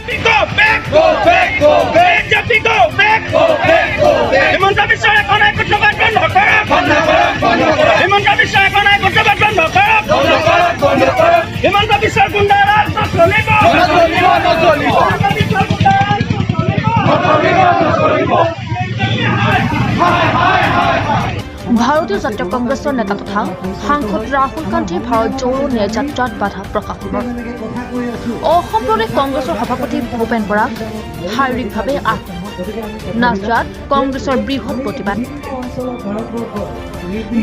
Go back, go back, go back. BJP go back, go back, go back. Himanta Biswa এখন এক প্রতিবাদ বন্ধ করো, বন্ধ করো, বন্ধ করো। হিমন্ত বিশ্ব এখন এক প্রতিবাদ বন্ধ করো, বন্ধ করো, বন্ধ করো। হিমন্ত বিশ্বের গুন্ডারাজ নচলিব, নচলিব, নচলিব। হিমন্ত বিশ্বের গুন্ডারাজ নচলিব, নচলিব, নচলিব। ভারতীয় জাতীয় কংগ্ৰেছৰ নেতা তথা সাংসদ ৰাহুল গান্ধীৰ ভাৰত জৌৰো ন্যায় যাত্ৰাত বাধা প্ৰশাসনৰ। অসম প্ৰদেশ কংগ্ৰেছৰ সভাপতি ভূপেন বৰাক শাৰীৰিকভাৱে আক্ৰমণ। নাজৰাত কংগ্ৰেছৰ বৃহৎ প্ৰতিবাদ।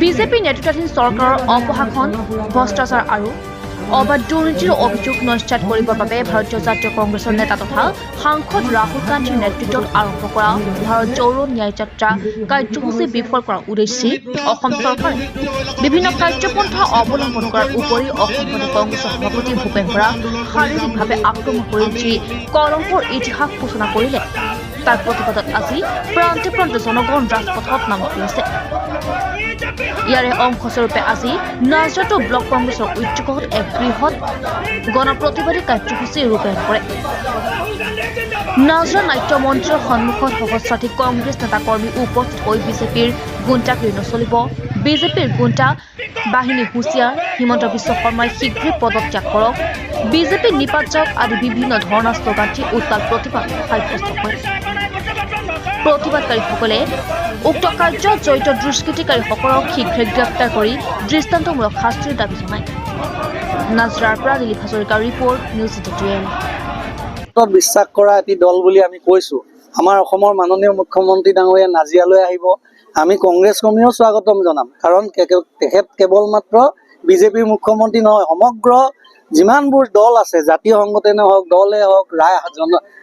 বিজেপি নেতৃত্বাধীন চৰকাৰৰ অপশাসন, ভ্ৰষ্টাচাৰ আৰু অবাধ দুৰ্নীতিৰ অভিযোগ নস্যাৎ কৰিবৰ বাবে ভাৰতীয় জাতীয় কংগ্ৰেছৰ নেতা তথা সাংসদ ৰাহুল গান্ধীৰ নেতৃত্বত আৰম্ভ কৰা ভাৰত জৌৰো ন্যায় যাত্ৰা কাৰ্যসূচী বিফল কৰাৰ উদ্দেশ্যে অসম চৰকাৰে বিভিন্ন কাৰ্যপন্থা অৱলম্বন কৰাৰ উপৰি অসম প্ৰদেশ কংগ্ৰেছৰ সভাপতি ভূপেন বৰাক শাৰীৰিকভাৱে আক্ৰমণ কৰি যি কলংকৰ ইতিহাস সূচনা কৰিলে তাৰ প্ৰতিবাদত আজি প্ৰান্তে প্ৰান্তে জনগণ ৰাজপথত নামি পৰিছে। ইয়াৰে অংশস্বৰূপে আজি নাজৰাটো ব্লক কংগ্ৰেছৰ উদ্যোগত এক বৃহৎ গণপ্ৰতিবাদী কাৰ্যসূচী ৰূপায়ণ কৰে। নাজৰা নাট্য মন্দিৰৰ সন্মুখত সহস্ৰাধিক কংগ্ৰেছ নেতা কৰ্মী উপস্থিত হৈ বিজেপিৰ গুণ্ডাগিৰি নচলিব, বিজেপিৰ গুণ্ডা বাহিনী হুঁচিয়াৰ, হিমন্ত বিশ্ব শৰ্মাই শীঘ্ৰেই পদত্যাগ কৰক, বিজেপি নিপাত যাওক আদি বিভিন্ন ধৰণৰ শ্লোগান দি উত্তাল প্ৰতিবাদ সাব্যস্ত কৰে। প্ৰতিবাদকাৰীসকলে উক্ত কাৰ্যত জড়িত দুষ্কৃতিকাৰীসকলক শীঘ্ৰে গ্ৰেপ্তাৰ কৰি দৃষ্টান্তমূলক শাস্তিৰ দাবী জনায়। নাজৰাৰ পৰা দিলীপ হাজৰিকাৰ ৰিপৰ্ট, নিউজ 12। বিশ্বাস কৰা এটি দল বুলি আমি কৈছো। আমাৰ অসমৰ মাননীয় মুখ্যমন্ত্ৰী ডাঙৰীয়া নাজিৰালৈ আহিব, আমি কংগ্ৰেছ কৰ্মীও স্বাগতম জনাম। কাৰণ তেখেত কেৱল মাত্ৰ বিজেপিৰ মুখ্যমন্ত্ৰী নহয়, সমগ্ৰ যিমানবোৰ দল আছে, জাতীয় সংগঠনে হওক, দলে হওক,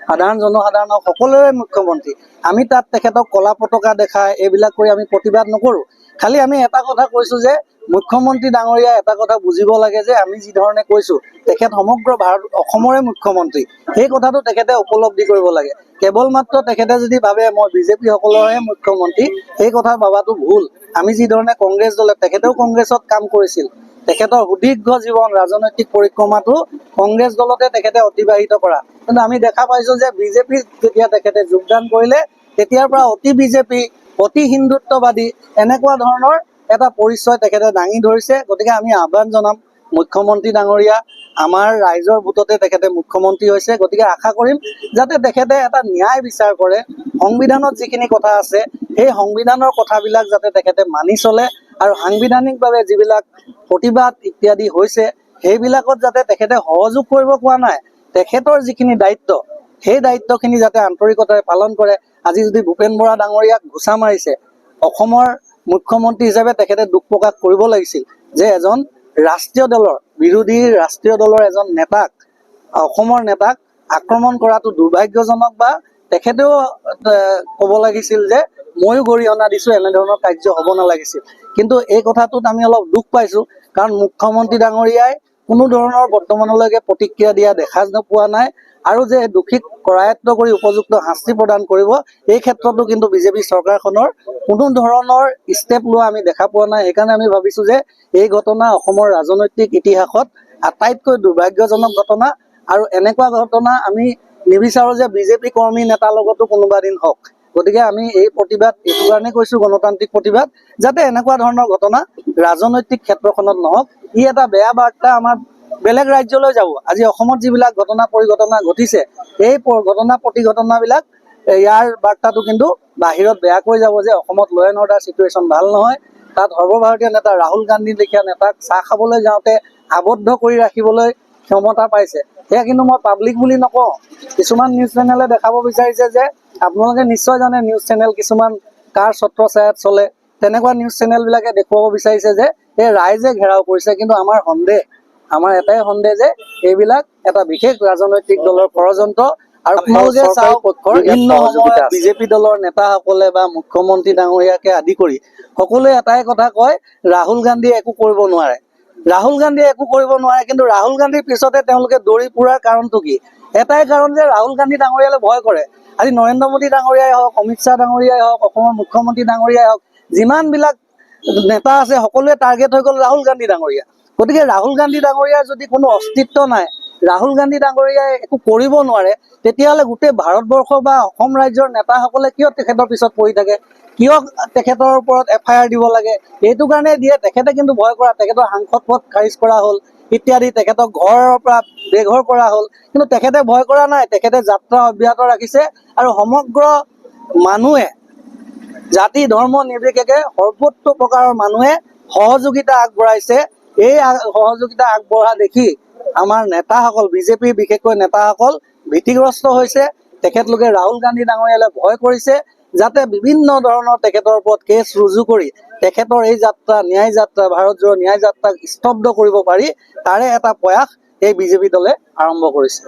সাধাৰণ জনসাধাৰণ হওক, সকলোৰে মুখ্যমন্ত্ৰী। আমি তাত তেখেতক কলা পতাকা দেখাই এইবিলাক কৰি আমি প্ৰতিবাদ নকৰোঁ। খালি আমি এটা কথা কৈছো যে মুখ্যমন্ত্ৰী ডাঙৰীয়া এটা কথা বুজিব লাগে যে আমি যি ধৰণে কৈছো তেখেত সমগ্ৰ ভাৰত অসমৰে মুখ্যমন্ত্ৰী, সেই কথাটো তেখেতে উপলব্ধি কৰিব লাগে। কেৱল মাত্ৰ তেখেতে যদি ভাবে মই বিজেপি সকলৰহে মুখ্যমন্ত্ৰী, সেই কথা ভাবাটো ভুল। আমি যি ধৰণে কংগ্ৰেছ দলে, তেখেতেও কংগ্ৰেছত কাম কৰিছিল, তেখেতৰ সুদীৰ্ঘ জীৱন ৰাজনৈতিক পৰিক্ৰমাটো কংগ্ৰেছ দলতে তেখেতে অতিবাহিত কৰা। কিন্তু আমি দেখা পাইছো যে বিজেপিত যেতিয়া তেখেতে যোগদান কৰিলে তেতিয়াৰ পৰা অতি বিজেপি, অতি হিন্দুত্ববাদী এনেকুৱা ধৰণৰ এটা পৰিচয় তেখেতে দাঙি ধৰিছে। গতিকে আমি আহ্বান জনাম মুখ্যমন্ত্ৰী ডাঙৰীয়া, আমাৰ ৰাইজৰ ভোটতে তেখেতে মুখ্যমন্ত্ৰী হৈছে। গতিকে আশা কৰিম যাতে তেখেতে এটা ন্যায় বিচাৰ কৰে, সংবিধানত যিখিনি কথা আছে সেই সংবিধানৰ কথাবিলাক যাতে তেখেতে মানি চলে, আৰু সাংবিধানিকভাৱে যিবিলাক প্ৰতিবাদ ইত্যাদি হৈছে সেইবিলাকত যাতে তেখেতে সহযোগ কৰিব কোৱা নাই, তেখেতৰ যিখিনি দায়িত্ব সেই দায়িত্বখিনি যাতে আন্তৰিকতাৰে পালন কৰে। আজি যদি ভূপেন বৰা ডাঙৰীয়াক ঘুচা মাৰিছে, অসমৰ মুখ্যমন্ত্ৰী হিচাপে তেখেতে দুখ প্ৰকাশ কৰিব লাগিছিল যে এজন ৰাষ্ট্ৰীয় দলৰ, বিৰোধী ৰাষ্ট্ৰীয় দলৰ এজন নেতাক, অসমৰ নেতাক আক্ৰমণ কৰাটো দুৰ্ভাগ্যজনক, বা তেখেতেও ক'ব লাগিছিল যে ময়ো গৰিহণা দিছোঁ, এনেধৰণৰ কাৰ্য হ'ব নালাগিছিল। কিন্তু এই কথাটোত আমি অলপ দুখ পাইছোঁ, কাৰণ মুখ্যমন্ত্ৰী ডাঙৰীয়াই কোনো ধৰণৰ বৰ্তমানলৈকে প্ৰতিক্ৰিয়া দিয়া দেখা নোপোৱা নাই, আৰু যে দোষীক কৰায়ত্ব কৰি উপযুক্ত শাস্তি প্ৰদান কৰিব এই ক্ষেত্ৰতো কিন্তু বিজেপি চৰকাৰখনৰ কোনো ধৰণৰ ষ্টেপ লোৱা আমি দেখা পোৱা নাই। সেইকাৰণে আমি ভাবিছোঁ যে এই ঘটনা অসমৰ ৰাজনৈতিক ইতিহাসত আটাইতকৈ দুৰ্ভাগ্যজনক ঘটনা, আৰু এনেকুৱা ঘটনা আমি নিবিচাৰোঁ যে বিজেপি কৰ্মী নেতাৰ লগতো কোনোবা দিন হওক। গতিকে আমি এই প্ৰতিবাদ এইটো কাৰণে কৈছোঁ, গণতান্ত্ৰিক প্ৰতিবাদ, যাতে এনেকুৱা ধৰণৰ ঘটনা ৰাজনৈতিক ক্ষেত্ৰখনত নহওক। ই এটা বেয়া বাৰ্তা আমাৰ বেলেগ ৰাজ্যলৈ যাব। আজি অসমত যিবিলাক ঘটনা পৰিঘটনা ঘটিছে, এই ঘটনা প্ৰতিঘটনাবিলাক ইয়াৰ বাৰ্তাটো কিন্তু বাহিৰত বেয়াকৈ যাব যে অসমত ল' এণ্ড অৰ্ডাৰ চিটুৱেশ্যন ভাল নহয়। তাত সৰ্বভাৰতীয় নেতা ৰাহুল গান্ধীৰ লেখীয়া নেতাক চাহ খাবলৈ যাওঁতে আবদ্ধ কৰি ৰাখিবলৈ ক্ষমতা পাইছে। সেয়া কিন্তু মই পাব্লিক বুলি নকওঁ, কিছুমান নিউজ চেনেলে দেখাব বিচাৰিছে যে আপোনালোকে নিশ্চয় জানে নিউজ চেনেল কিছুমান কাৰ ছত্ৰছায়াত চলে, তেনেকুৱা নিউজ চেনেলবিলাকে দেখুৱাব বিচাৰিছে যে এই ৰাইজে ঘেৰাও কৰিছে। কিন্তু আমাৰ এটাই সন্দেহ যে এইবিলাক এটা বিশেষ ৰাজনৈতিক দলৰ ষড়যন্ত্ৰ, আৰু আপোনালোকে চাওক বিভিন্ন সময়ত বিজেপি দলৰ নেতাসকলে বা মুখ্যমন্ত্ৰী ডাঙৰীয়াকে আদি কৰি সকলোৱে এটাই কথা কয়, ৰাহুল গান্ধীয়ে একো কৰিব নোৱাৰে, ৰাহুল গান্ধীয়ে একো কৰিব নোৱাৰে। কিন্তু ৰাহুল গান্ধীৰ পিছতে তেওঁলোকে দৌৰি ফুৰাৰ কাৰণটো কি? এটাই কাৰণ যে ৰাহুল গান্ধী ডাঙৰীয়ালৈ ভয় কৰে। আজি নৰেন্দ্ৰ মোদী ডাঙৰীয়াই হওক, অমিত শ্বাহ ডাঙৰীয়াই হওক, অসমৰ মুখ্যমন্ত্ৰী ডাঙৰীয়াই হওক, যিমানবিলাক নেতা আছে সকলোৱে টাৰ্গেট হৈ গ'ল ৰাহুল গান্ধী ডাঙৰীয়া। গতিকে ৰাহুল গান্ধী ডাঙৰীয়াৰ যদি কোনো অস্তিত্ব নাই, ৰাহুল গান্ধী ডাঙৰীয়াই একো কৰিব নোৱাৰে, তেতিয়াহ'লে গোটেই ভাৰতবৰ্ষ বা অসম ৰাজ্যৰ নেতাসকলে কিয় তেখেতৰ পিছত পৰি থাকে, কিয় তেখেতৰ ওপৰত FIR দিব লাগে? এইটো কাৰণে দিয়ে, তেখেতে কিন্তু ভয় কৰা, তেখেতৰ সাংসদ পদ খাৰিজ কৰা হ'ল ইত্যাদি, তেখেতক ঘৰৰ পৰা বেঘৰ কৰা হ'ল, কিন্তু তেখেতে ভয় কৰা নাই, তেখেতে যাত্ৰা অব্যাহত ৰাখিছে আৰু সমগ্ৰ মানুহে জাতি ধৰ্ম নিৰ্বিশেষে সৰ্বোচ্চ প্ৰকাৰৰ মানুহে সহযোগিতা আগবঢ়াইছে। এই সহযোগিতা আগবঢ়া দেখি আমাৰ নেতাসকল, বিজেপিৰ বিশেষকৈ নেতাসকল ভীতিগ্ৰস্ত হৈছে। তেখেতলোকে ৰাহুল গান্ধী ডাঙৰীয়ালৈ ভয় কৰিছে, যাতে বিভিন্ন ধৰণৰ তেখেতৰ ওপৰত কেছ ৰুজু কৰি তেখেতৰ এই যাত্ৰা, ন্যায় যাত্ৰা, ভাৰতজোৰা ন্যায় যাত্ৰাক স্তব্ধ কৰিব পাৰি, তাৰে এটা প্ৰয়াস এই বিজেপি দলে আৰম্ভ কৰিছে।